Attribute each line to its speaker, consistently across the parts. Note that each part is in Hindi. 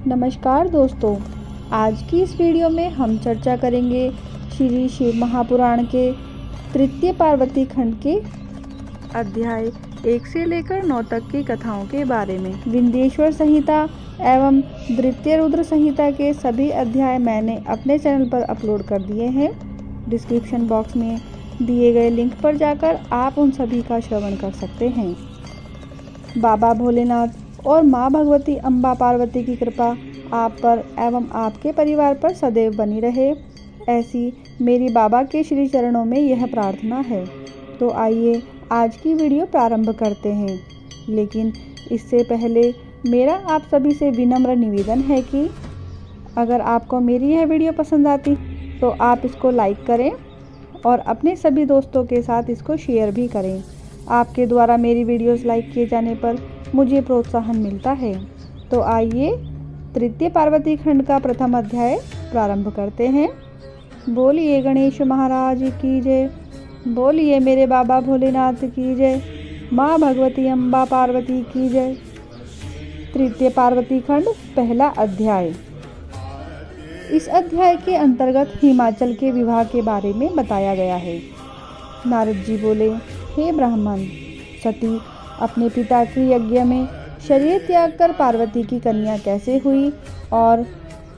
Speaker 1: नमस्कार दोस्तों, आज की इस वीडियो में हम चर्चा करेंगे श्री शिव महापुराण के तृतीय पार्वती खंड के अध्याय 1 से लेकर 9 तक की कथाओं के बारे में। विंध्येश्वर संहिता एवं द्वितीय रुद्र संहिता के सभी अध्याय मैंने अपने चैनल पर अपलोड कर दिए हैं। डिस्क्रिप्शन बॉक्स में दिए गए लिंक पर जाकर आप उन सभी का श्रवण कर सकते हैं। बाबा भोलेनाथ और माँ भगवती अम्बा पार्वती की कृपा आप पर एवं आपके परिवार पर सदैव बनी रहे, ऐसी मेरी बाबा के श्री चरणों में यह प्रार्थना है। तो आइए आज की वीडियो प्रारंभ करते हैं, लेकिन इससे पहले मेरा आप सभी से विनम्र निवेदन है कि अगर आपको मेरी यह वीडियो पसंद आती तो आप इसको लाइक करें और अपने सभी दोस्तों के साथ इसको शेयर भी करें। आपके द्वारा मेरी वीडियोस लाइक किए जाने पर मुझे प्रोत्साहन मिलता है। तो आइए तृतीय पार्वती खंड का प्रथम अध्याय प्रारंभ करते हैं। बोलिए गणेश महाराज की जय, बोलिए मेरे बाबा भोलेनाथ की जय, माँ भगवती अम्बा पार्वती की जय। तृतीय पार्वती खंड पहला अध्याय। इस अध्याय के अंतर्गत हिमाचल के विवाह के बारे में बताया गया है। नारद जी बोले, हे ब्राह्मण, सती अपने पिता के यज्ञ में शरीर त्याग कर पार्वती की कन्या कैसे हुई और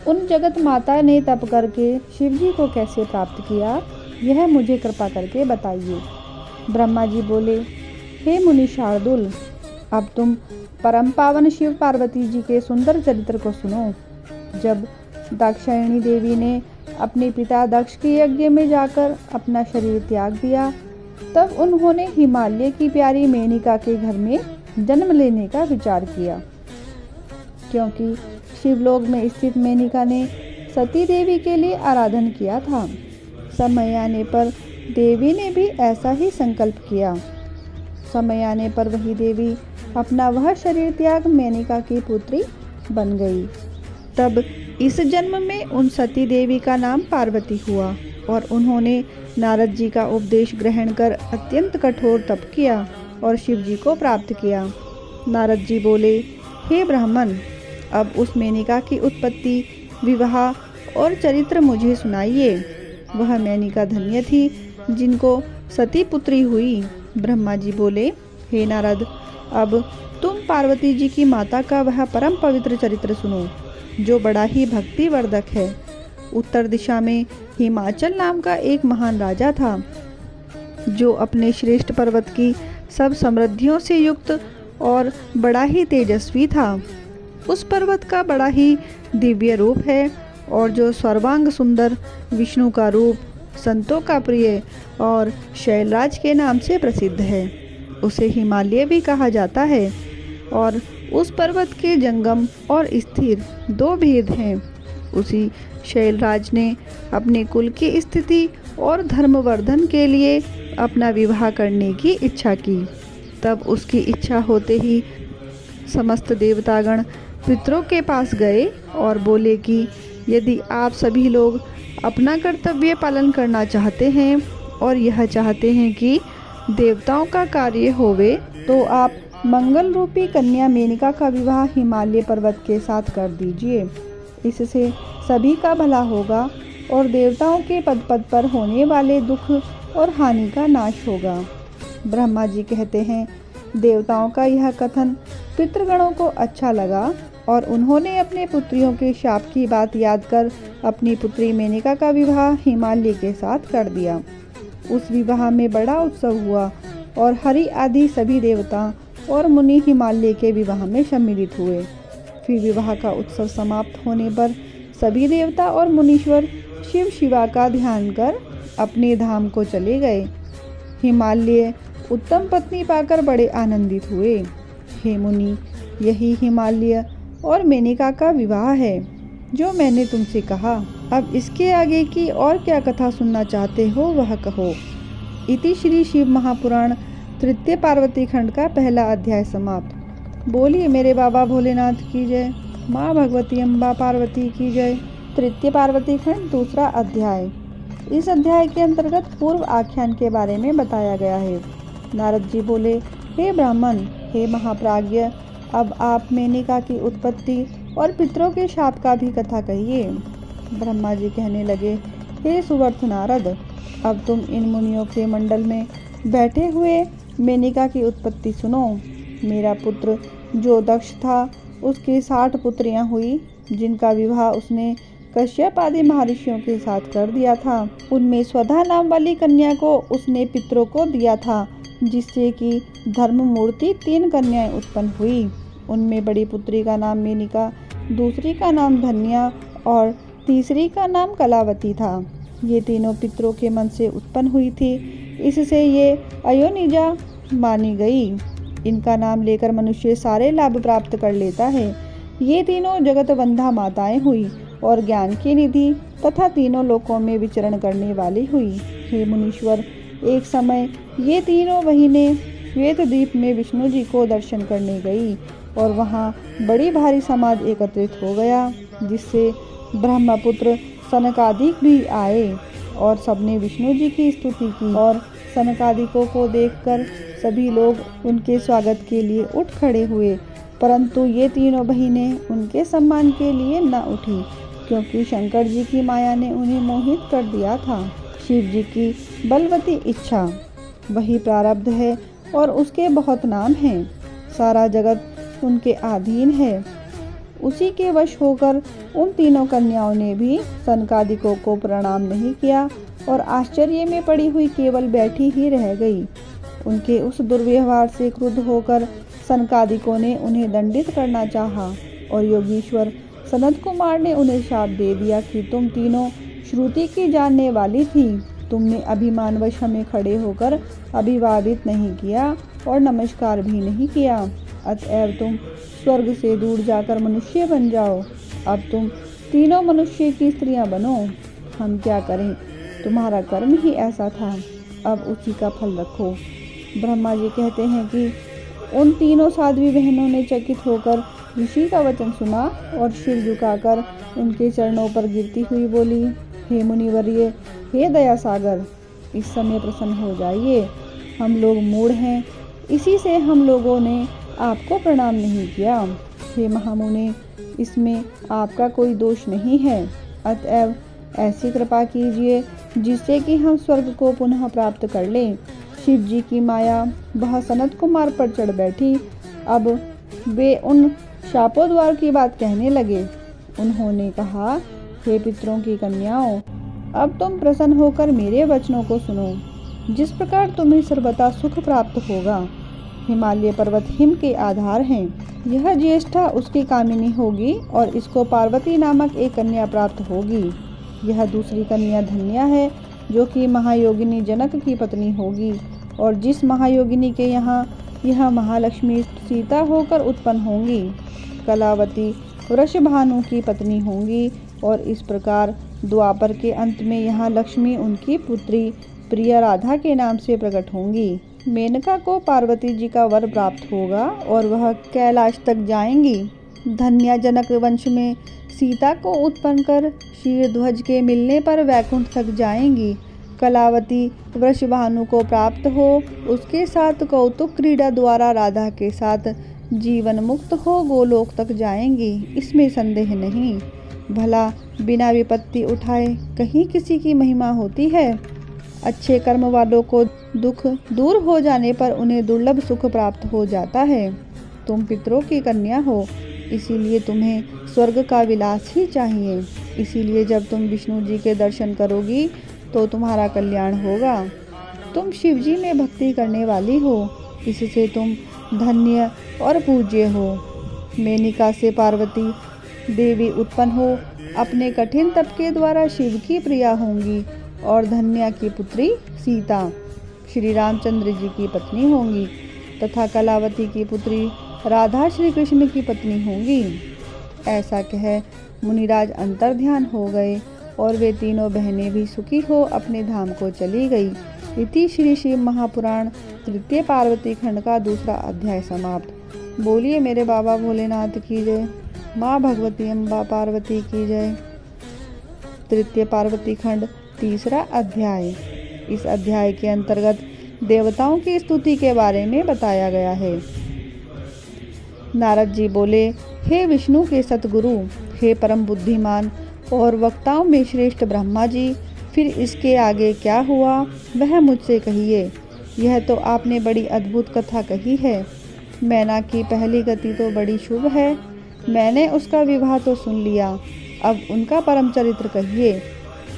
Speaker 1: उन जगत माता ने तप करके शिव जी को कैसे प्राप्त किया, यह मुझे कृपा करके बताइए। ब्रह्मा जी बोले, हे मुनि शार्दुल, अब तुम परम पावन शिव पार्वती जी के सुंदर चरित्र को सुनो। जब दाक्षायणी देवी ने अपने पिता दक्ष के यज्ञ में जाकर अपना शरीर त्याग दिया, तब उन्होंने हिमालय की प्यारी मेनिका के घर में जन्म लेने का विचार किया, क्योंकि शिवलोक में स्थित मेनिका ने सती देवी के लिए आराधन किया था। समय आने पर देवी ने भी ऐसा ही संकल्प किया। समय आने पर वही देवी अपना वह शरीर त्याग मेनिका की पुत्री बन गई। तब इस जन्म में उन सती देवी का नाम पार्वती हुआ और उन्होंने नारद जी का उपदेश ग्रहण कर अत्यंत कठोर तप किया और शिव जी को प्राप्त किया। नारद जी बोले, हे ब्राह्मण, अब उस मेनिका की उत्पत्ति, विवाह और चरित्र मुझे सुनाइए। वह मेनिका धन्य थी जिनको सती पुत्री हुई। ब्रह्मा जी बोले, हे नारद, अब तुम पार्वती जी की माता का वह परम पवित्र चरित्र सुनो, जो बड़ा ही भक्तिवर्धक है। उत्तर दिशा में हिमाचल नाम का एक महान राजा था, जो अपने श्रेष्ठ पर्वत की सब समृद्धियों से युक्त और बड़ा ही तेजस्वी था। उस पर्वत का बड़ा ही दिव्य रूप है और जो सर्वांग सुंदर, विष्णु का रूप, संतों का प्रिय और शैलराज के नाम से प्रसिद्ध है। उसे हिमालय भी कहा जाता है और उस पर्वत के जंगम और स्थिर 2 भेद हैं। उसी शैलराज ने अपने कुल की स्थिति और धर्मवर्धन के लिए अपना विवाह करने की इच्छा की। तब उसकी इच्छा होते ही समस्त देवतागण पितरों के पास गए और बोले कि यदि आप सभी लोग अपना कर्तव्य पालन करना चाहते हैं और यह चाहते हैं कि देवताओं का कार्य होवे, तो आप मंगल रूपी कन्या मेनिका का विवाह हिमालय पर्वत के साथ कर दीजिए। इससे सभी का भला होगा और देवताओं के पद पद पर होने वाले दुख और हानि का नाश होगा। ब्रह्मा जी कहते हैं, देवताओं का यह कथन पितृगणों को अच्छा लगा और उन्होंने अपने पुत्रियों के शाप की बात याद कर अपनी पुत्री मेनिका का विवाह हिमालय के साथ कर दिया। उस विवाह में बड़ा उत्सव हुआ और हरि आदि सभी देवता और मुनि हिमालय के विवाह में सम्मिलित हुए। फिर विवाह का उत्सव समाप्त होने पर सभी देवता और मुनीश्वर शिव शिवा का ध्यान कर अपने धाम को चले गए। हिमालय उत्तम पत्नी पाकर बड़े आनंदित हुए। हे मुनि, यही हिमालय और मेनिका का विवाह है जो मैंने तुमसे कहा। अब इसके आगे की और क्या कथा सुनना चाहते हो वह कहो। इति श्री शिव महापुराण तृतीय पार्वती खंड का पहला अध्याय समाप्त। बोलिए मेरे बाबा भोलेनाथ की जय, माँ भगवती अम्बा पार्वती की जय। तृतीय पार्वती खंड दूसरा अध्याय। इस अध्याय के अंतर्गत पूर्व आख्यान के बारे में बताया गया है। नारद जी बोले, हे ब्राह्मण, हे महाप्राज्य, अब आप मेनिका की उत्पत्ति और पितरों के शाप का भी कथा कहिए। ब्रह्मा जी कहने लगे, हे सुवर्थ नारद, अब तुम इन मुनियों के मंडल में बैठे हुए मेनिका की उत्पत्ति सुनो। मेरा पुत्र जो दक्ष था, उसकी 60 पुत्रियां हुई, जिनका विवाह उसने कश्यप आदि महर्षियों के साथ कर दिया था। उनमें स्वधा नाम वाली कन्या को उसने पितरों को दिया था, जिससे कि धर्म मूर्ति 3 कन्याएं उत्पन्न हुई। उनमें बड़ी पुत्री का नाम मेनिका, दूसरी का नाम धन्या और तीसरी का नाम कलावती था। ये तीनों पितरों के मन से उत्पन्न हुई थी, इससे ये अयोनिजा मानी गई। इनका नाम लेकर मनुष्य सारे लाभ प्राप्त कर लेता है। ये तीनों जगतवंधा माताएं हुई और ज्ञान की निधि तथा तीनों लोकों में विचरण करने वाली हुई। हे मुनीश्वर, एक समय ये तीनों बहिनें श्वेत द्वीप में विष्णु जी को दर्शन करने गई और वहाँ बड़ी भारी समाज एकत्रित हो गया, जिससे ब्रह्मपुत्र सनकादिक भी आए और सबने विष्णु जी की स्तुति की। और सनकादिकों को देखकर सभी लोग उनके स्वागत के लिए उठ खड़े हुए, परंतु ये तीनों बहिनें उनके सम्मान के लिए न उठी, क्योंकि शंकर जी की माया ने उन्हें मोहित कर दिया था। शिव जी की बलवती इच्छा, वही प्रारब्ध है और उसके बहुत नाम हैं। सारा जगत उनके अधीन है। उसी के वश होकर उन तीनों कन्याओं ने भी सनकादिकों को प्रणाम नहीं किया और आश्चर्य में पड़ी हुई केवल बैठी ही रह गई। उनके उस दुर्व्यवहार से क्रुद्ध होकर सनकादिकों ने उन्हें दंडित करना चाहा और योगीश्वर सनत कुमार ने उन्हें शाप दे दिया कि तुम तीनों श्रुति की जानने वाली थी, तुमने अभिमानवश हमें खड़े होकर अभिवादित नहीं किया और नमस्कार भी नहीं किया, अतएव तुम स्वर्ग से दूर जाकर मनुष्य बन जाओ। अब तुम तीनों मनुष्य की स्त्रियां बनो। हम क्या करें, तुम्हारा कर्म ही ऐसा था, अब उसी का फल रखो। ब्रह्मा जी कहते हैं कि उन तीनों साध्वी बहनों ने चकित होकर ऋषि का वचन सुना और सिर झुकाकर उनके चरणों पर गिरती हुई बोली, हे मुनिवर्य, हे दया सागर, इस समय प्रसन्न हो जाइए। हम लोग मूढ़ हैं, इसी से हम लोगों ने आपको प्रणाम नहीं किया। हे महामुने, इसमें आपका कोई दोष नहीं है, अतएव ऐसी कृपा कीजिए जिससे कि हम स्वर्ग को पुनः प्राप्त कर लें। शिव जी की माया वह सनत कुमार पर चढ़ बैठी। अब वे उन शापोद्वार की बात कहने लगे। उन्होंने कहा, हे पितरों की कन्याओं, अब तुम प्रसन्न होकर मेरे वचनों को सुनो। जिस प्रकार तुम्हें सर्वथा सुख प्राप्त होगा, हिमालय पर्वत हिम के आधार हैं। यह ज्येष्ठा उसकी कामिनी होगी और इसको पार्वती नामक एक कन्या प्राप्त होगी। यह दूसरी कन्या धन्या है, जो कि महायोगिनी जनक की पत्नी होगी, और जिस महायोगिनी के यहाँ यह महालक्ष्मी सीता होकर उत्पन्न होंगी। कलावती वृषभानु की पत्नी होंगी और इस प्रकार द्वापर के अंत में यहाँ लक्ष्मी उनकी पुत्री प्रिया राधा के नाम से प्रकट होंगी। मेनका को पार्वती जी का वर प्राप्त होगा और वह कैलाश तक जाएंगी। धन्या जनक वंश में सीता को उत्पन्न कर शीरध्वज के मिलने पर वैकुंठ तक जाएंगी। कलावती वृषभानु को प्राप्त हो उसके साथ कौतुक क्रीड़ा द्वारा राधा के साथ जीवन मुक्त हो गोलोक तक जाएंगी, इसमें संदेह नहीं। भला बिना विपत्ति उठाए कहीं किसी की महिमा होती है? अच्छे कर्म वालों को दुख दूर हो जाने पर उन्हें दुर्लभ सुख प्राप्त हो जाता है। तुम पितरों की कन्या हो, इसीलिए तुम्हें स्वर्ग का विलास ही चाहिए। इसीलिए जब तुम विष्णु जी के दर्शन करोगी तो तुम्हारा कल्याण होगा। तुम शिव जी में भक्ति करने वाली हो, इससे तुम धन्य और पूज्य हो। मेनिका से पार्वती देवी उत्पन्न हो अपने कठिन तप के द्वारा शिव की प्रिया होंगी और धन्या की पुत्री सीता श्री रामचंद्र जी की पत्नी होंगी तथा कलावती की पुत्री राधा श्री कृष्ण की पत्नी होंगी। ऐसा कह मुनिराज अंतर्ध्यान हो गए और वे तीनों बहनें भी सुखी हो अपने धाम को चली गई। इति श्री शिव महापुराण तृतीय पार्वती खंड का दूसरा अध्याय समाप्त। बोलिए मेरे बाबा भोलेनाथ की जय। माँ भगवती अम्बा पार्वती की जय। तृतीय पार्वती खंड तीसरा अध्याय। इस अध्याय के अंतर्गत देवताओं की स्तुति के बारे में बताया गया है। नारद जी बोले, हे विष्णु के सतगुरु, हे परम बुद्धिमान और वक्ताओं में श्रेष्ठ ब्रह्मा जी, फिर इसके आगे क्या हुआ वह मुझसे कहिए। यह तो आपने बड़ी अद्भुत कथा कही है। मैना की पहली गति तो बड़ी शुभ है। मैंने उसका विवाह तो सुन लिया, अब उनका परम चरित्र कहिए।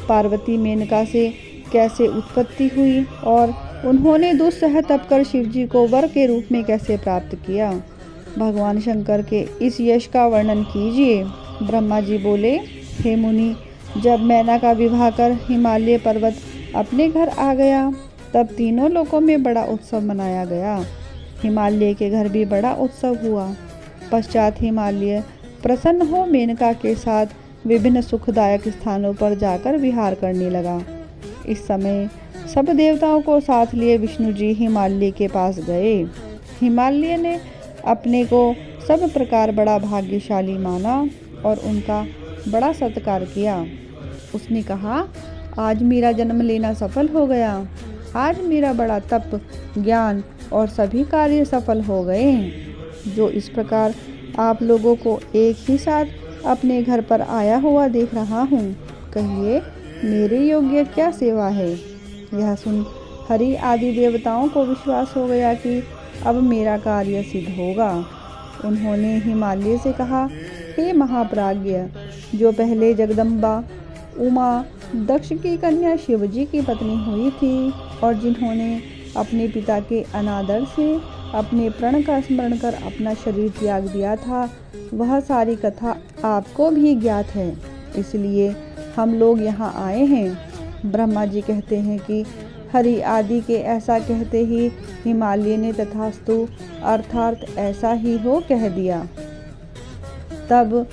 Speaker 1: पार्वती मेनका से कैसे उत्पत्ति हुई और उन्होंने दुस्सह तप कर शिवजी को वर के रूप में कैसे प्राप्त किया। भगवान शंकर के इस यश का वर्णन कीजिए। ब्रह्मा जी बोले, हे मुनि, जब मैना का विवाह कर हिमालय पर्वत अपने घर आ गया तब तीनों लोकों में बड़ा उत्सव मनाया गया। हिमालय के घर भी बड़ा उत्सव हुआ। पश्चात हिमालय प्रसन्न हो मेनका के साथ विभिन्न सुखदायक स्थानों पर जाकर विहार करने लगा। इस समय सब देवताओं को साथ लिए विष्णु जी हिमालय के पास गए। हिमालय ने अपने को सब प्रकार बड़ा भाग्यशाली माना और उनका बड़ा सत्कार किया। उसने कहा, आज मेरा जन्म लेना सफल हो गया। आज मेरा बड़ा तप, ज्ञान और सभी कार्य सफल हो गए। जो इस प्रकार आप लोगों को एक ही साथ अपने घर पर आया हुआ देख रहा हूँ, कहिए मेरे योग्य क्या सेवा है। यह सुन हरि आदि देवताओं को विश्वास हो गया कि अब मेरा कार्य सिद्ध होगा। उन्होंने हिमालय से कहा, हे महाप्राज्ञ, जो पहले जगदम्बा उमा दक्ष की कन्या शिवजी की पत्नी हुई थी और जिन्होंने अपने पिता के अनादर से अपने प्रण का स्मरण कर अपना शरीर त्याग दिया था, वह सारी कथा आपको भी ज्ञात है, इसलिए हम लोग यहाँ आए हैं। ब्रह्मा जी कहते हैं कि हरि आदि के ऐसा कहते ही हिमालय ने तथास्तु अर्थात ऐसा ही हो कह दिया। तब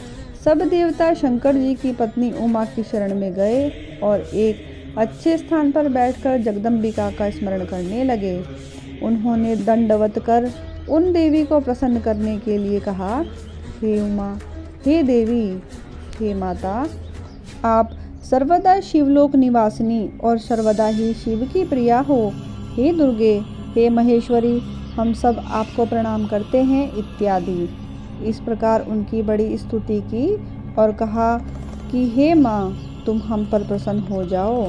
Speaker 1: सब देवता शंकर जी की पत्नी उमा की शरण में गए और एक अच्छे स्थान पर बैठकर जगदम्बिका का स्मरण करने लगे। उन्होंने दंडवत कर उन देवी को प्रसन्न करने के लिए कहा, हे उमा, हे देवी, हे माता, आप सर्वदा शिवलोक निवासिनी और सर्वदा ही शिव की प्रिया हो। हे दुर्गे, हे महेश्वरी, हम सब आपको प्रणाम करते हैं इत्यादि। इस प्रकार उनकी बड़ी स्तुति की और कहा कि हे माँ, तुम हम पर प्रसन्न हो जाओ,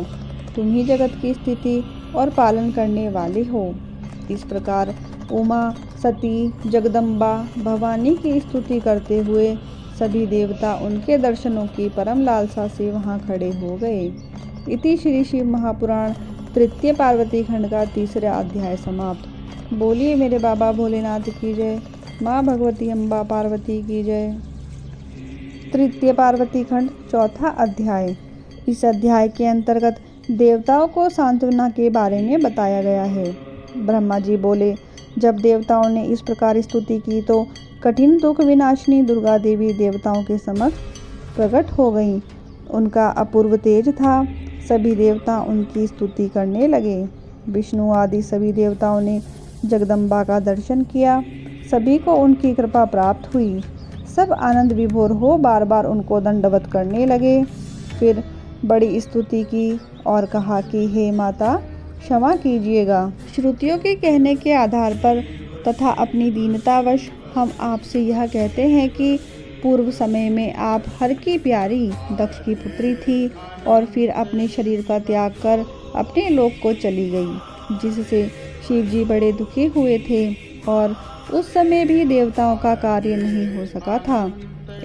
Speaker 1: तुम ही जगत की स्थिति और पालन करने वाले हो। इस प्रकार उमा, सती, जगदम्बा, भवानी की स्तुति करते हुए सभी देवता उनके दर्शनों की परम लालसा से वहाँ खड़े हो गए। इति श्री शिव महापुराण तृतीय पार्वती खंड का तीसरा अध्याय समाप्त। बोलिए मेरे बाबा भोलेनाथ की जय, माँ भगवती अम्बा पार्वती की जय। तृतीय पार्वती खंड चौथा अध्याय। इस अध्याय के अंतर्गत देवताओं को सांत्वना के बारे में बताया गया है। ब्रह्मा जी बोले, जब देवताओं ने इस प्रकार स्तुति की तो कठिन दुख विनाशिनी दुर्गा देवी देवताओं के समक्ष प्रकट हो गईं। उनका अपूर्व तेज था। सभी देवता उनकी स्तुति करने लगे। विष्णु आदि सभी देवताओं ने जगदम्बा का दर्शन किया। सभी को उनकी कृपा प्राप्त हुई। सब आनंद विभोर हो बार बार उनको दंडवत करने लगे। फिर बड़ी स्तुति की और कहा कि हे माता, क्षमा कीजिएगा। श्रुतियों के कहने के आधार पर तथा अपनी दीनतावश हम आपसे यह कहते हैं कि पूर्व समय में आप हर की प्यारी दक्ष की पुत्री थी और फिर अपने शरीर का त्याग कर अपने लोक को चली गई, जिससे शिव जी बड़े दुखी हुए थे और उस समय भी देवताओं का कार्य नहीं हो सका था।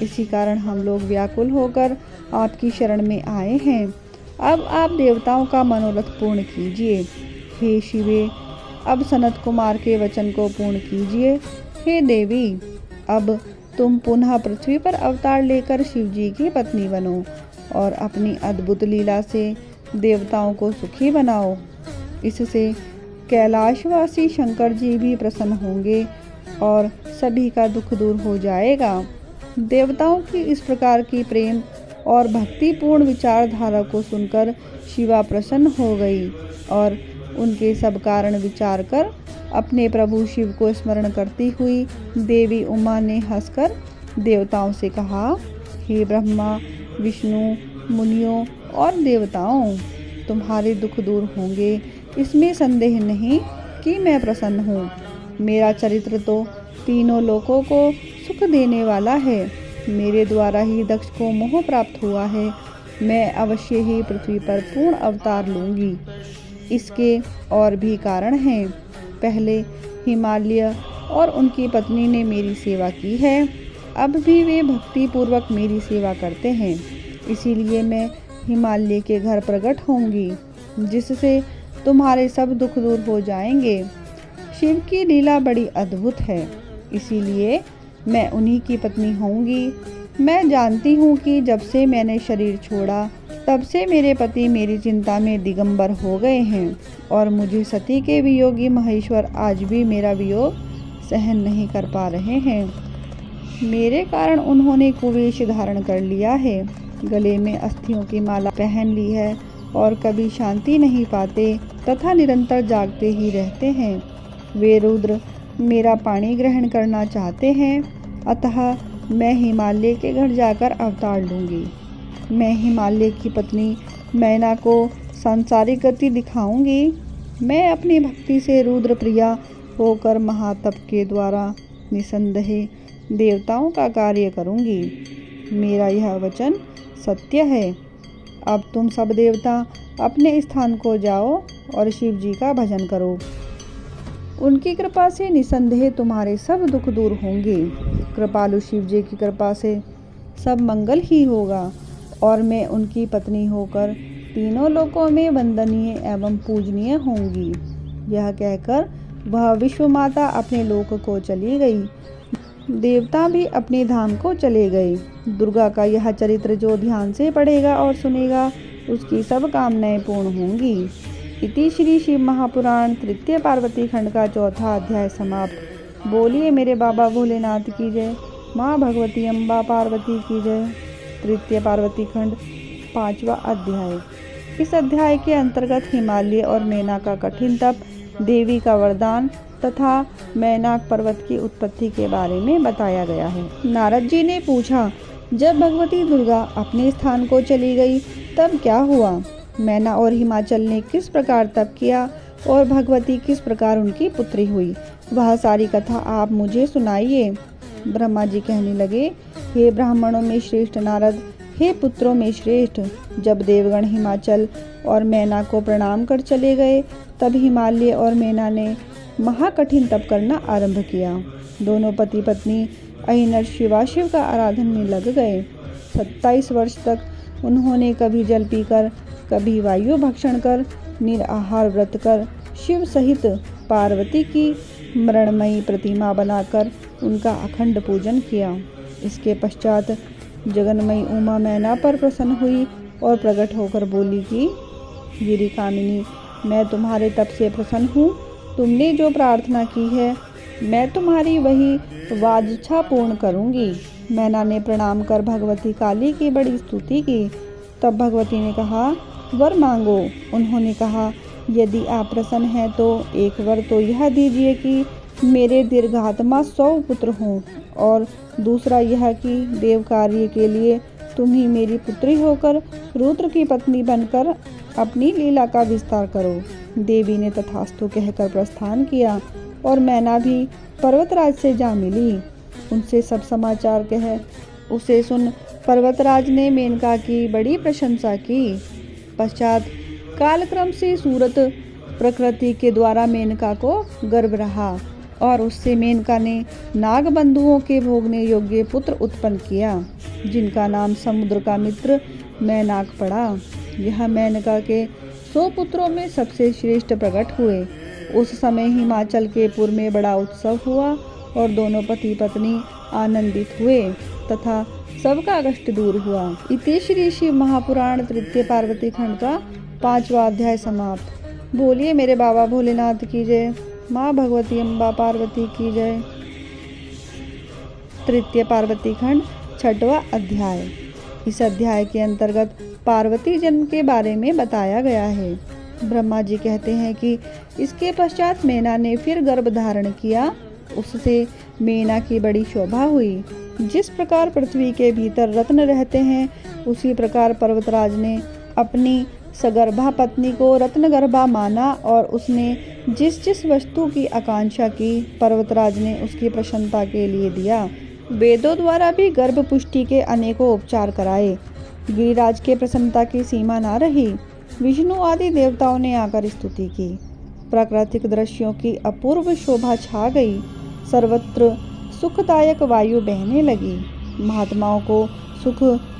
Speaker 1: इसी कारण हम लोग व्याकुल होकर आपकी शरण में आए हैं। अब आप देवताओं का मनोरथ पूर्ण कीजिए। हे शिवे, अब सनत कुमार के वचन को पूर्ण कीजिए। हे देवी, अब तुम पुनः पृथ्वी पर अवतार लेकर शिव जी की पत्नी बनो और अपनी अद्भुत लीला से देवताओं को सुखी बनाओ। इससे कैलाशवासी शंकर जी भी प्रसन्न होंगे और सभी का दुख दूर हो जाएगा। देवताओं की इस प्रकार की प्रेम और भक्तिपूर्ण विचारधारा को सुनकर शिवा प्रसन्न हो गई और उनके सब कारण विचार कर अपने प्रभु शिव को स्मरण करती हुई देवी उमा ने हंसकर देवताओं से कहा, हे ब्रह्मा, विष्णु, मुनियों और देवताओं, तुम्हारे दुख दूर होंगे, इसमें संदेह नहीं कि मैं प्रसन्न हूँ। मेरा चरित्र तो तीनों लोकों को सुख देने वाला है। मेरे द्वारा ही दक्ष को मोह प्राप्त हुआ है। मैं अवश्य ही पृथ्वी पर पूर्ण अवतार लूँगी। इसके और भी कारण हैं। पहले हिमालय और उनकी पत्नी ने मेरी सेवा की है। अब भी वे भक्ति पूर्वक मेरी सेवा करते हैं। इसीलिए मैं हिमालय के घर प्रकट होंगी, जिससे तुम्हारे सब दुख दूर हो जाएंगे। शिव की लीला बड़ी अद्भुत है, इसीलिए मैं उन्हीं की पत्नी होंगी। मैं जानती हूँ कि जब से मैंने शरीर छोड़ा तब से मेरे पति मेरी चिंता में दिगंबर हो गए हैं और मुझे सती के वियोगी महेश्वर आज भी मेरा वियोग सहन नहीं कर पा रहे हैं। मेरे कारण उन्होंने कुवेश धारण कर लिया है, गले में अस्थियों की माला पहन ली है और कभी शांति नहीं पाते तथा निरंतर जागते ही रहते हैं। वे रुद्र मेरा पानी ग्रहण करना चाहते हैं, अतः मैं हिमालय के घर जाकर अवतार लूँगी। मैं हिमालय की पत्नी मैना को सांसारिक गति दिखाऊंगी। मैं अपनी भक्ति से रुद्र प्रिया होकर महातप के द्वारा निसंदेह देवताओं का कार्य करूंगी। मेरा यह वचन सत्य है। अब तुम सब देवता अपने स्थान को जाओ और शिव जी का भजन करो। उनकी कृपा से निसंदेह तुम्हारे सब दुख दूर होंगे। कृपालु शिव जी की कृपा से सब मंगल ही होगा और मैं उनकी पत्नी होकर तीनों लोकों में वंदनीय एवं पूजनीय होंगी। यह कहकर वह विश्व माता अपने लोक को चली गई। देवता भी अपने धाम को चले गए। दुर्गा का यह चरित्र जो ध्यान से पढ़ेगा और सुनेगा, उसकी सब कामनाएं पूर्ण होंगी। इति श्री शिव महापुराण तृतीय पार्वती खंड का चौथा अध्याय समाप्त। बोलिए मेरे बाबा भोलेनाथ की जय। माँ भगवती अम्बा पार्वती की जय। तृतीय पार्वती खंड पांचवा अध्याय। इस अध्याय के अंतर्गत हिमालय और मैना का कठिन तप, देवी का वरदान तथा मैनाक पर्वत की उत्पत्ति के बारे में बताया गया है। नारद जी ने पूछा, जब भगवती दुर्गा अपने स्थान को चली गई तब क्या हुआ? मैना और हिमाचल ने किस प्रकार तप किया और भगवती किस प्रकार उनकी पुत्री हुई, वह सारी कथा आप मुझे सुनाइए। ब्रह्मा जी कहने लगे, हे ब्राह्मणों में श्रेष्ठ नारद, हे पुत्रों में श्रेष्ठ, जब देवगण हिमाचल और मैना को प्रणाम कर चले गए तब हिमालय और मैना ने महाकठिन तप करना आरंभ किया। दोनों पति पत्नी अहिनर शिवाशिव का आराधन में लग गए। 27 वर्ष तक उन्होंने कभी जल पीकर, कभी वायु भक्षण कर, निराहार व्रत कर, शिव सहित पार्वती की मृण्मयी प्रतिमा बनाकर उनका अखंड पूजन किया। इसके पश्चात जगन्मयी उमा मैना पर प्रसन्न हुई और प्रकट होकर बोली कि गिरि कामिनी, मैं तुम्हारे तप से प्रसन्न हूँ। तुमने जो प्रार्थना की है मैं तुम्हारी वही वांछा पूर्ण करूँगी। मैना ने प्रणाम कर भगवती काली की बड़ी स्तुति की। तब भगवती ने कहा, वर मांगो। उन्होंने कहा, यदि आप प्रसन्न हैं तो एक वर तो यह दीजिए कि मेरे दीर्घात्मा 100 पुत्र हों, और दूसरा यह कि देव कार्य के लिए तुम ही मेरी पुत्री होकर रुद्र की पत्नी बनकर अपनी लीला का विस्तार करो। देवी ने तथास्तु कहकर प्रस्थान किया और मैना भी पर्वतराज से जा मिली। उनसे सब समाचार कह उसे सुन पर्वतराज ने मेनका की बड़ी प्रशंसा की। पश्चात कालक्रम से सूरत प्रकृति के द्वारा मेनका को गर्भ रहा और उससे मेनका ने नाग बंधुओं के भोगने योग्य पुत्र उत्पन्न किया, जिनका नाम समुद्र का मित्र मैनाक पड़ा। यह मेनका के 100 पुत्रों में सबसे श्रेष्ठ प्रकट हुए। उस समय हिमाचल के पुर में बड़ा उत्सव हुआ और दोनों पति पत्नी आनंदित हुए तथा सबका कष्ट दूर हुआ। इति श्री शिव महापुराण तृतीय पार्वती खंड का 5वां अध्याय समाप्त। बोलिए मेरे बाबा भोलेनाथ की जय। माँ भगवती अम्बा पार्वती की जय। तृतीय पार्वती खंड 6वां अध्याय। इस अध्याय के अंतर्गत पार्वती जन्म के बारे में बताया गया है। ब्रह्मा जी कहते हैं कि इसके पश्चात मैना ने फिर गर्भ धारण किया। उससे मैना की बड़ी शोभा हुई। जिस प्रकार पृथ्वी के भीतर रत्न रहते हैं, उसी प्रकार पर्वतराज ने अपनी सगर्भा पत्नी को रत्नगर्भा माना और उसने जिस जिस वस्तु की आकांक्षा की पर्वतराज ने उसकी प्रसन्नता के लिए दिया। वेदों द्वारा भी गर्भ पुष्टि के अनेकों उपचार कराए। गिरिराज के प्रसन्नता की सीमा ना रही। विष्णु आदि देवताओं ने आकर स्तुति की। प्राकृतिक दृश्यों की अपूर्व शोभा छा गई। सर्वत्र सुखदायक वायु बहने लगी। महात्माओं को सुख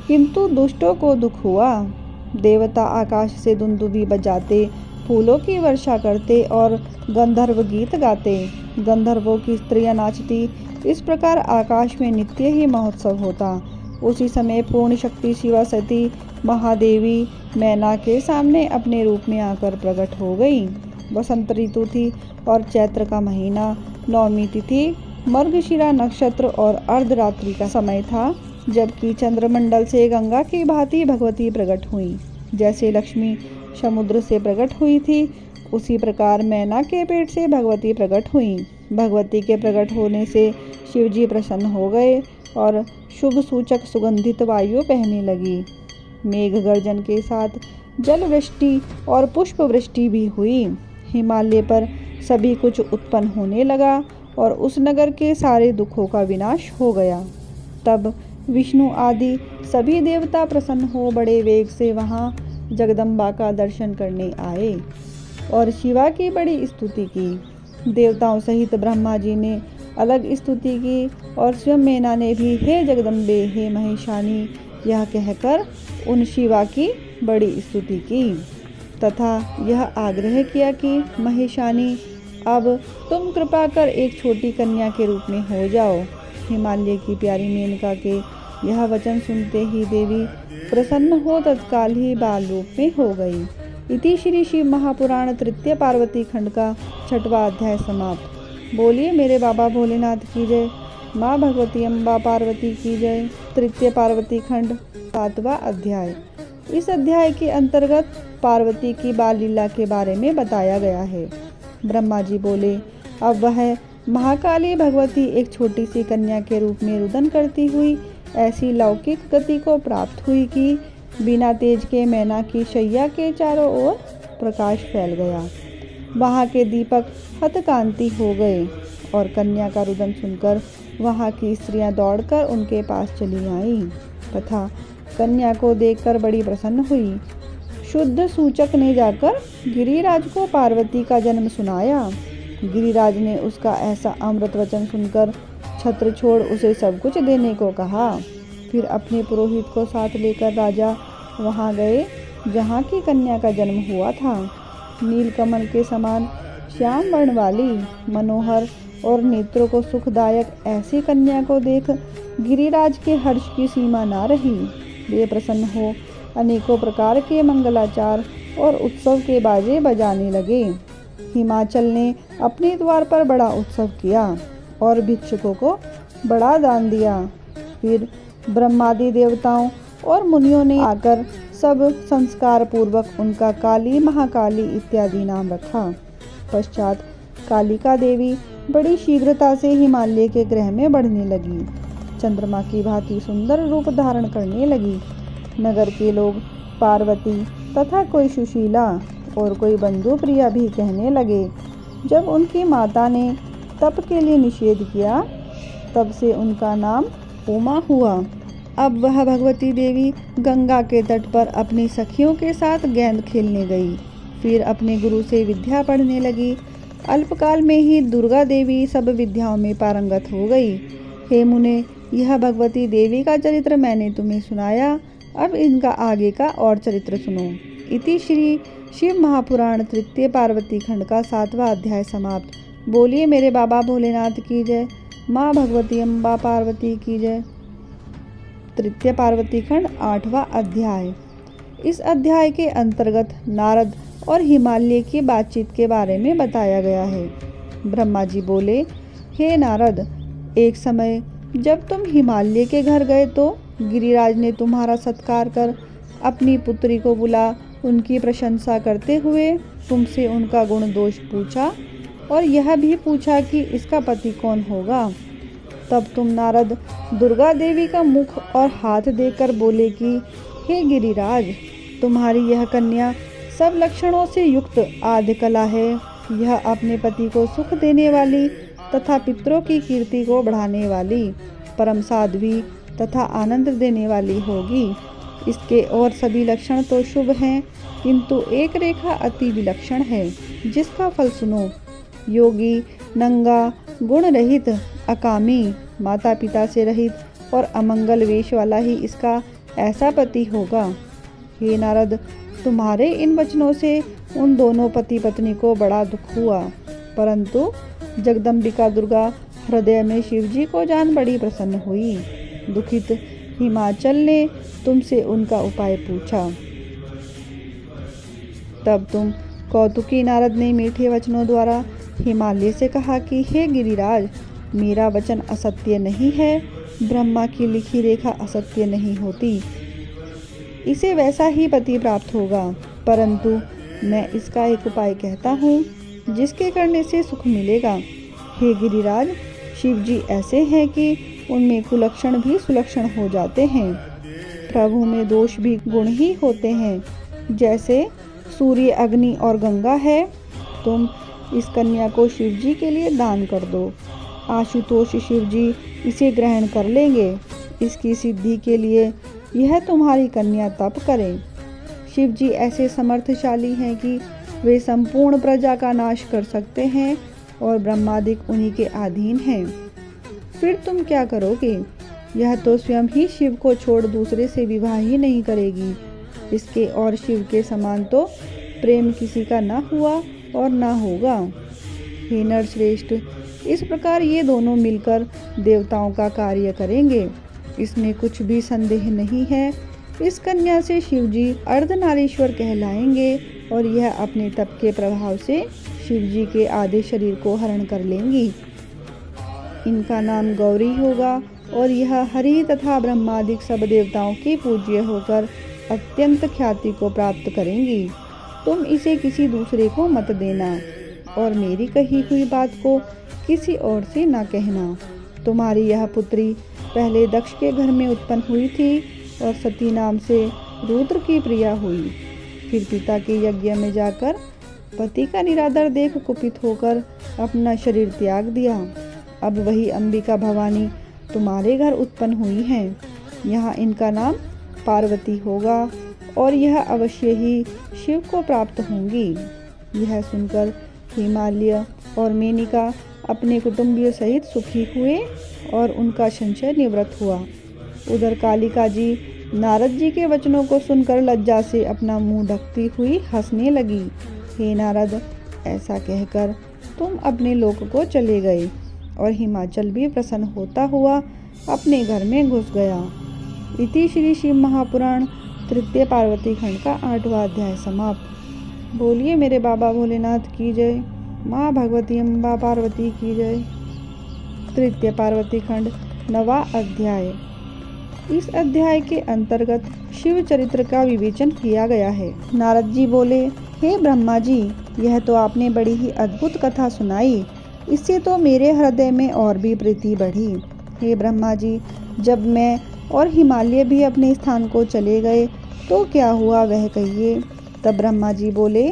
Speaker 1: किंतु दुष्टों को दुख हुआ। देवता आकाश से दुंदुभी बजाते, फूलों की वर्षा करते और गंधर्व गीत गाते। गंधर्वों की स्त्रियां नाचती। इस प्रकार आकाश में नित्य ही महोत्सव होता। उसी समय पूर्ण शक्ति शिवा सती महादेवी मैना के सामने अपने रूप में आकर प्रकट हो गई। वसंत ऋतु थी और चैत्र का महीना, नौमी तिथि, मर्गशिरा नक्षत्र और अर्धरात्रि का समय था, जबकि चंद्रमंडल से गंगा की भांति भगवती प्रकट हुई। जैसे लक्ष्मी समुद्र से प्रकट हुई थी, उसी प्रकार मैना के पेट से भगवती प्रकट हुई। भगवती के प्रकट होने से शिवजी प्रसन्न हो गए और शुभ सूचक सुगंधित वायु बहने लगी। मेघ गर्जन के साथ जल वृष्टि और पुष्प वृष्टि भी हुई। हिमालय पर सभी कुछ उत्पन्न होने लगा और उस नगर के सारे दुखों का विनाश हो गया। तब विष्णु आदि सभी देवता प्रसन्न हो बड़े वेग से वहाँ जगदम्बा का दर्शन करने आए और शिवा की बड़ी स्तुति की। देवताओं सहित ब्रह्मा जी ने अलग स्तुति की और स्वयं मैना ने भी हे जगदम्बे, हे महेशानी यह कहकर उन शिवा की बड़ी स्तुति की तथा यह आग्रह किया कि महेशानी, अब तुम कृपा कर एक छोटी कन्या के रूप में हो जाओ। हिमालय की प्यारी मेनका के यह वचन सुनते ही देवी प्रसन्न हो तत्काल ही बाल रूप में हो गई। इति श्री शिव महापुराण तृतीय पार्वती खंड का 6वां अध्याय समाप्त। बोलिए मेरे बाबा भोलेनाथ की जय। माँ भगवती अम्बा पार्वती की जय। तृतीय पार्वती खंड 7वां अध्याय। इस अध्याय के अंतर्गत पार्वती की बाल लीला के बारे में बताया गया है। ब्रह्मा जी बोले, अब वह महाकाली भगवती एक छोटी सी कन्या के रूप में रुदन करती हुई ऐसी लौकिक गति को प्राप्त हुई कि बिना तेज के मैना की शैया के चारों ओर प्रकाश फैल गया। वहाँ के दीपक हतकांति हो गए और कन्या का रुदन सुनकर वहाँ की स्त्रियां दौड़कर उनके पास चली आईं तथा कन्या को देखकर बड़ी प्रसन्न हुई। शुद्ध सूचक ने जाकर गिरिराज को पार्वती का जन्म सुनाया। गिरिराज ने उसका ऐसा अमृत वचन सुनकर छत्र छोड़ उसे सब कुछ देने को कहा। फिर अपने पुरोहित को साथ लेकर राजा वहां गए जहां की कन्या का जन्म हुआ था। नीलकमल के समान श्याम वर्ण वाली, मनोहर और नेत्रों को सुखदायक ऐसी कन्या को देख गिरिराज के हर्ष की सीमा ना रही। वे प्रसन्न हो अनेकों प्रकार के मंगलाचार और उत्सव के बाजे बजाने लगे। हिमाचल ने अपने द्वार पर बड़ा उत्सव किया और भिक्षुकों को बड़ा दान दिया। फिर ब्रह्मादि देवताओं और मुनियों ने आकर सब संस्कार पूर्वक उनका काली, महाकाली इत्यादि नाम रखा। पश्चात कालिका देवी बड़ी शीघ्रता से हिमालय के ग्रह में बढ़ने लगी। चंद्रमा की भांति सुंदर रूप धारण करने लगी। नगर के लोग पार्वती तथा कोई सुशीला और कोई बंधु प्रिया भी कहने लगे। जब उनकी माता ने तप के लिए निषेध किया, तब से उनका नाम उमा हुआ। अब वह भगवती देवी गंगा के तट पर अपनी सखियों के साथ गेंद खेलने गई। फिर अपने गुरु से विद्या पढ़ने लगी। अल्पकाल में ही दुर्गा देवी सब विद्याओं में पारंगत हो गई। हे मुने, यह भगवती देवी का चरित्र मैंने तुम्हें सुनाया। अब इनका आगे का और चरित्र सुनो। इति श्री शिव महापुराण तृतीय पार्वती खंड का 7वां अध्याय समाप्त। बोलिए मेरे बाबा भोलेनाथ की जय। माँ भगवती अम्बा पार्वती की जय। तृतीय पार्वती खंड 8वां अध्याय। इस अध्याय के अंतर्गत नारद और हिमालय की बातचीत के बारे में बताया गया है। ब्रह्मा जी बोले, हे नारद, एक समय जब तुम हिमालय के घर गए तो गिरिराज ने तुम्हारा सत्कार कर अपनी पुत्री को बुला उनकी प्रशंसा करते हुए तुमसे उनका गुण दोष पूछा और यह भी पूछा कि इसका पति कौन होगा। तब तुम नारद दुर्गा देवी का मुख और हाथ देखकर बोले कि हे गिरिराज, तुम्हारी यह कन्या सब लक्षणों से युक्त आद्य कला है। यह अपने पति को सुख देने वाली तथा पितरों की कीर्ति को बढ़ाने वाली परम साध्वी तथा आनंद देने वाली होगी। इसके और सभी लक्षण तो शुभ हैं, किंतु एक रेखा अति विलक्षण है, जिसका फल सुनो। योगी, नंगा, गुण रहित, अकामी, माता पिता से रहित और अमंगल वेश वाला ही इसका ऐसा पति होगा। हे नारद, तुम्हारे इन वचनों से उन दोनों पति पत्नी को बड़ा दुख हुआ, परंतु जगदम्बिका दुर्गा हृदय में शिवजी को जान बड़ी प्रसन्न हुई। दुखित हिमाचल ने तुमसे उनका उपाय पूछा। तब तुम कौतुकी नारद ने मीठे वचनों द्वारा हिमालय से कहा कि हे गिरिराज, मेरा वचन असत्य नहीं है। ब्रह्मा की लिखी रेखा असत्य नहीं होती। इसे वैसा ही पति प्राप्त होगा, परंतु मैं इसका एक उपाय कहता हूँ, जिसके करने से सुख मिलेगा। हे गिरिराज, शिवजी ऐसे हैं कि उनमें कुलक्षण भी सुलक्षण हो जाते हैं। प्रभु में दोष भी गुण ही होते हैं, जैसे सूर्य, अग्नि और गंगा है। तुम इस कन्या को शिवजी के लिए दान कर दो। आशुतोष शिवजी इसे ग्रहण कर लेंगे। इसकी सिद्धि के लिए यह तुम्हारी कन्या तप करे। शिवजी ऐसे समर्थशाली हैं कि वे संपूर्ण प्रजा का नाश कर सकते हैं और ब्रह्मादिक उन्हीं के अधीन हैं। फिर तुम क्या करोगे? यह तो स्वयं ही शिव को छोड़ दूसरे से विवाह ही नहीं करेगी। इसके और शिव के समान तो प्रेम किसी का न हुआ और न होगा। हे नरश्रेष्ठ, इस प्रकार ये दोनों मिलकर देवताओं का कार्य करेंगे, इसमें कुछ भी संदेह नहीं है। इस कन्या से शिवजी अर्धनारीश्वर कहलाएंगे और यह अपने तप के प्रभाव से शिवजी के आधे शरीर को हरण कर लेंगी। इनका नाम गौरी होगा और यह हरि तथा ब्रह्मादिक सब देवताओं की पूज्य होकर अत्यंत ख्याति को प्राप्त करेंगी। तुम इसे किसी दूसरे को मत देना और मेरी कही हुई बात को किसी और से न कहना। तुम्हारी यह पुत्री पहले दक्ष के घर में उत्पन्न हुई थी और सती नाम से रुद्र की प्रिया हुई। फिर पिता के यज्ञ में जाकर पति का निरादर देख कुपित होकर अपना शरीर त्याग दिया। अब वही अंबिका भवानी तुम्हारे घर उत्पन्न हुई हैं। यहाँ इनका नाम पार्वती होगा और यह अवश्य ही शिव को प्राप्त होंगी। यह सुनकर हिमालय और मेनिका अपने कुटुंबियों सहित सुखी हुए और उनका संशय निवृत्त हुआ। उधर कालिका जी नारद जी के वचनों को सुनकर लज्जा से अपना मुंह ढकती हुई हंसने लगी। हे नारद, ऐसा कहकर तुम अपने लोक को चले गए और हिमाचल भी प्रसन्न होता हुआ अपने घर में घुस गया। इति श्री शिव महापुराण तृतीय पार्वती खंड का 8वां अध्याय समाप्त। बोलिए मेरे बाबा भोलेनाथ की जय। माँ भगवती अम्बा पार्वती की जय। तृतीय पार्वती खंड 9वां अध्याय। इस अध्याय के अंतर्गत शिव चरित्र का विवेचन किया गया है। नारद जी बोले, हे ब्रह्मा जी, यह तो आपने बड़ी ही अद्भुत कथा सुनाई। इससे तो मेरे हृदय में और भी प्रीति बढ़ी। हे ब्रह्मा जी, जब मैं और हिमालय भी अपने स्थान को चले गए तो क्या हुआ वह कहिए। तब ब्रह्मा जी बोले,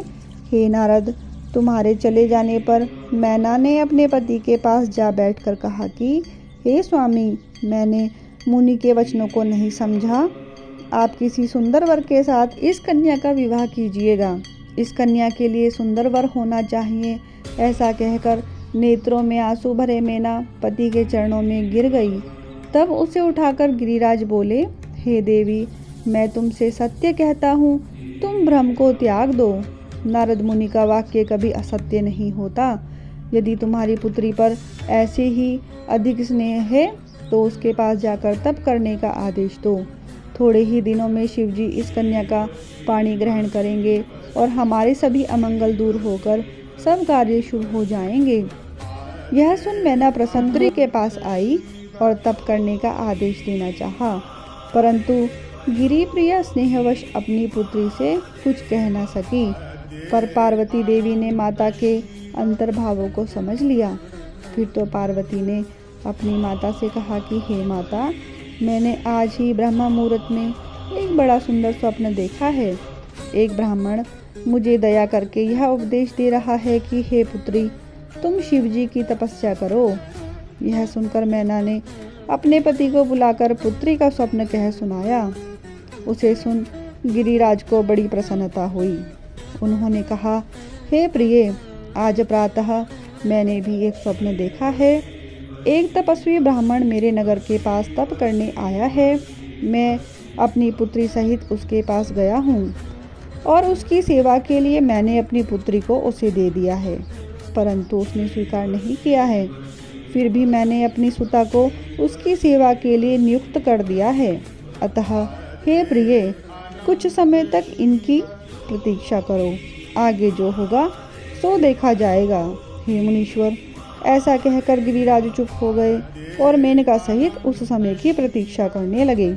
Speaker 1: हे नारद, तुम्हारे चले जाने पर मैना ने अपने पति के पास जा बैठकर कहा कि हे स्वामी, मैंने मुनि के वचनों को नहीं समझा। आप किसी सुंदर वर के साथ इस कन्या का विवाह कीजिएगा। इस कन्या के लिए सुंदर वर होना चाहिए। ऐसा कहकर नेत्रों में आंसू भरे मैना पति के चरणों में गिर गई। तब उसे उठाकर गिरिराज बोले, हे देवी, मैं तुमसे सत्य कहता हूँ, तुम भ्रम को त्याग दो। नारद मुनि का वाक्य कभी असत्य नहीं होता। यदि तुम्हारी पुत्री पर ऐसे ही अधिक स्नेह है तो उसके पास जाकर तप करने का आदेश दो। थोड़े ही दिनों में शिवजी इस कन्या का पाणी ग्रहण करेंगे और हमारे सभी अमंगल दूर होकर सब कार्य शुभ हो जाएंगे। यह सुन मैना प्रसन्न के पास आई और तप करने का आदेश देना चाहा, परंतु गिरिप्रिया स्नेहवश अपनी पुत्री से कुछ कह न सकी। पर पार्वती देवी ने माता के अंतर्भावों को समझ लिया। फिर तो पार्वती ने अपनी माता से कहा कि हे माता, मैंने आज ही ब्रह्म मुहूर्त में एक बड़ा सुंदर स्वप्न देखा है। एक ब्राह्मण मुझे दया करके यह उपदेश दे रहा है कि हे पुत्री, तुम शिवजी की तपस्या करो। यह सुनकर मैना ने अपने पति को बुलाकर पुत्री का स्वप्न कह सुनाया। उसे सुन गिरिराज को बड़ी प्रसन्नता हुई। उन्होंने कहा, हे प्रिय, आज प्रातः मैंने भी एक स्वप्न देखा है। एक तपस्वी ब्राह्मण मेरे नगर के पास तप करने आया है। मैं अपनी पुत्री सहित उसके पास गया हूँ और उसकी सेवा के लिए मैंने अपनी पुत्री को उसे दे दिया है, परंतु उसने स्वीकार नहीं किया है। फिर भी मैंने अपनी सुता को उसकी सेवा के लिए नियुक्त कर दिया है। अतः हे प्रिय, कुछ समय तक इनकी प्रतीक्षा करो, आगे जो होगा सो देखा जाएगा। हे मुनीश्वर, ऐसा कहकर गिरिराज चुप हो गए और मेनका सहित उस समय की प्रतीक्षा करने लगे।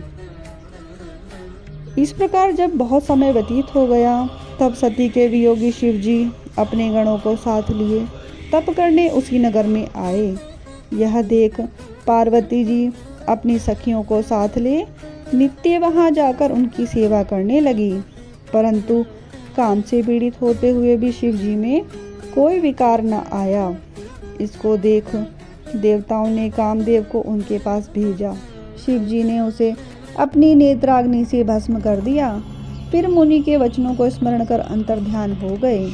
Speaker 1: इस प्रकार जब बहुत समय व्यतीत हो गया, तब सती के वियोगी शिव जी अपने गणों को साथ लिए तप करने उसी नगर में आए। यह देख पार्वती जी अपनी सखियों को साथ ले नित्य वहां जाकर उनकी सेवा करने लगी, परंतु काम से पीड़ित होते हुए भी शिव जी में कोई विकार न आया। इसको देख देवताओं ने कामदेव को उनके पास भेजा। शिव जी ने उसे अपनी नेत्राग्नि से भस्म कर दिया। फिर मुनि के वचनों को स्मरण कर अंतर्ध्यान हो गए।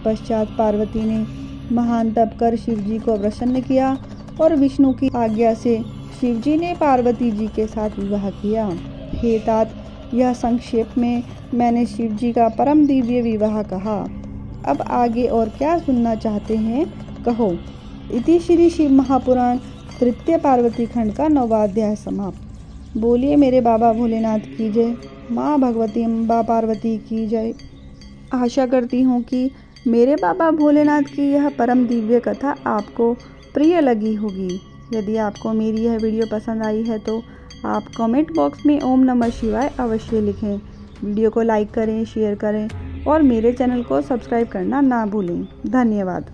Speaker 1: पश्चात पार्वती ने महान तप कर शिव जी को प्रसन्न किया और विष्णु की आज्ञा से शिव जी ने पार्वती जी के साथ विवाह किया। हे तात, यह संक्षेप में मैंने शिव जी का परम दिव्य विवाह कहा। अब आगे और क्या सुनना चाहते हैं कहो। इति श्री शिव महापुराण तृतीय पार्वती खंड का 9वां अध्याय समाप्त। बोलिए मेरे बाबा भोलेनाथ की जय, माँ भगवती अम्बा पार्वती की जय। आशा करती हूँ कि मेरे बाबा भोलेनाथ की यह परम दिव्य कथा आपको प्रिय लगी होगी। यदि आपको मेरी यह वीडियो पसंद आई है तो आप कमेंट बॉक्स में ओम नमः शिवाय अवश्य लिखें। वीडियो को लाइक करें, शेयर करें और मेरे चैनल को सब्सक्राइब करना ना भूलें। धन्यवाद।